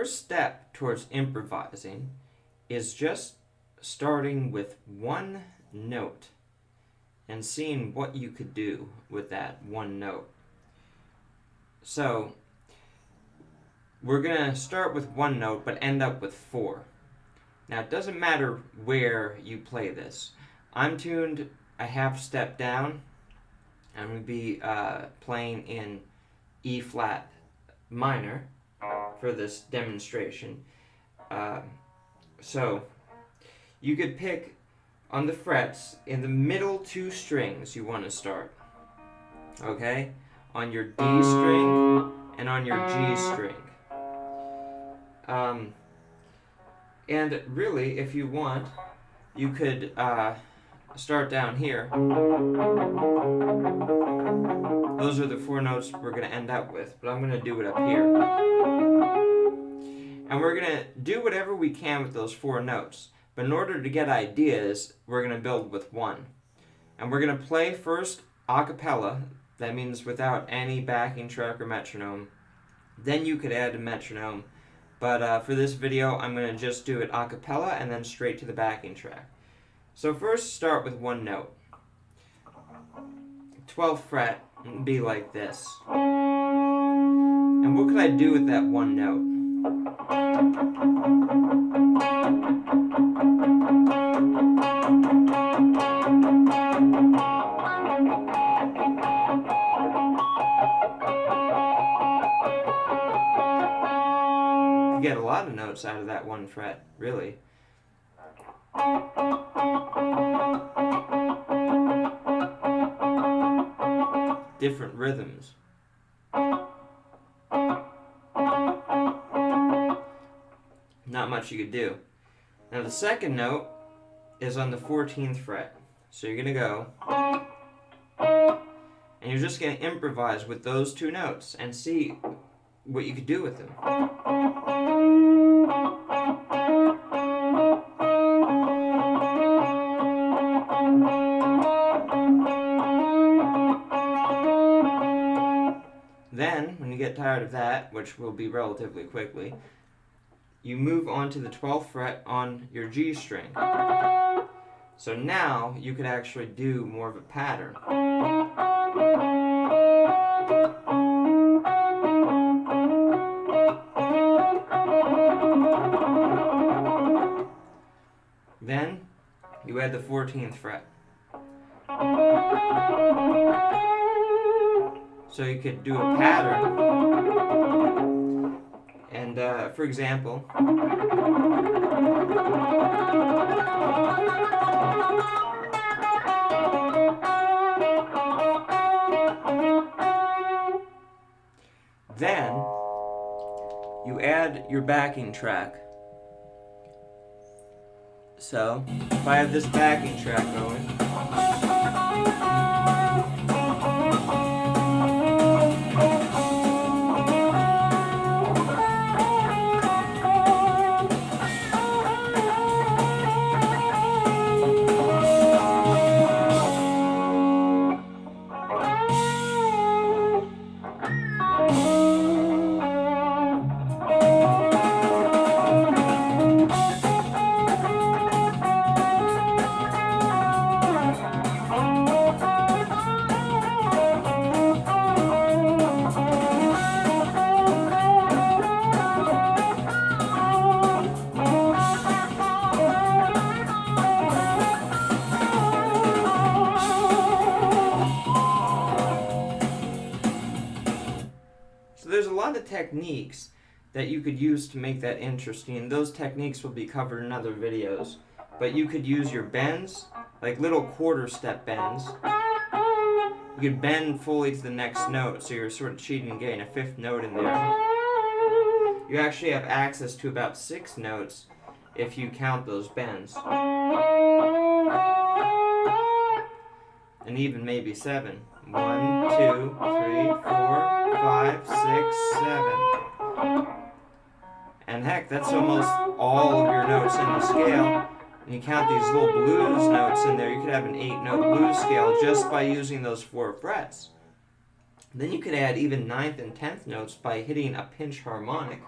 First step towards improvising is just starting with one note and seeing what you could do with that one note. So we're going to start with one note but end up with four. Now it doesn't matter where you play this. I'm tuned a half step down. I'm going to be playing in E flat minor for this demonstration. So you could pick on the frets in the middle two strings you want to start. Okay? On your D string and on your G string. And really, if you want, you could start down here. Those are the four notes we're going to end up with, but I'm going to do it up here. And we're going to do whatever we can with those four notes. But in order to get ideas, we're going to build with one. And we're going to play first a cappella. That means without any backing track or metronome. Then you could add a metronome. But for this video, I'm going to just do it a cappella and then straight to the backing track. So first, start with one note. 12th fret would be like this. And what could I do with that one note? You get a lot of notes out of that one fret, really. Different rhythms. Not much you could do. Now the second note is on the 14th fret. So you're going to go, and you're just going to improvise with those two notes and see what you could do with them. Then, when you get tired of that, which will be relatively quickly, you move on to the 12th fret on your G string. So now you could actually do more of a pattern. Then you add the 14th fret. So you could do a pattern, and for example, then you add your backing track. So if I have this backing track going, there's a lot of techniques that you could use to make that interesting. Those techniques will be covered in other videos. But you could use your bends, like little quarter step bends. You could bend fully to the next note, so you're sort of cheating and getting a fifth note in there. You actually have access to about 6 notes if you count those bends. And even maybe 7. 1, 2, 3, 4, 5, 6, 7. And heck, that's almost all of your notes in the scale. And you count these little blues notes in there, you could have an 8-note blues scale just by using those 4 frets. Then you could add even 9th and 10th notes by hitting a pinch harmonic.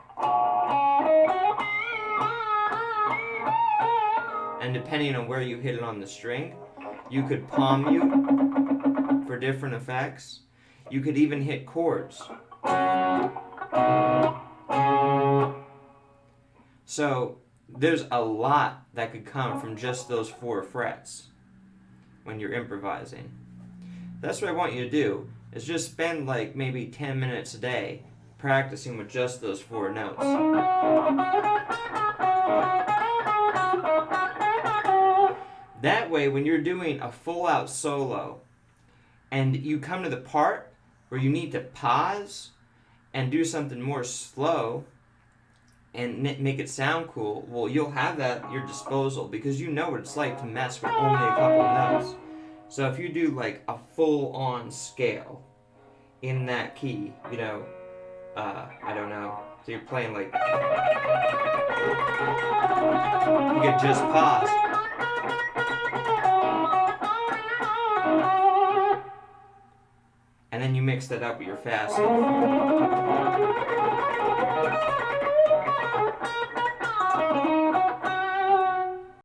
And depending on where you hit it on the string, you could palm mute for different effects. You could even hit chords. So there's a lot that could come from just those 4 frets when you're improvising. That's what I want you to do, is just spend like maybe 10 minutes a day practicing with just those 4 notes. That way, when you're doing a full-out solo and you come to the part where you need to pause and do something more slow and make it sound cool, well, you'll have that at your disposal because you know what it's like to mess with only a couple notes. So if you do like a full-on scale in that key, you know, I don't know, so you're playing like, you can just pause. And then you mix that up with your fast.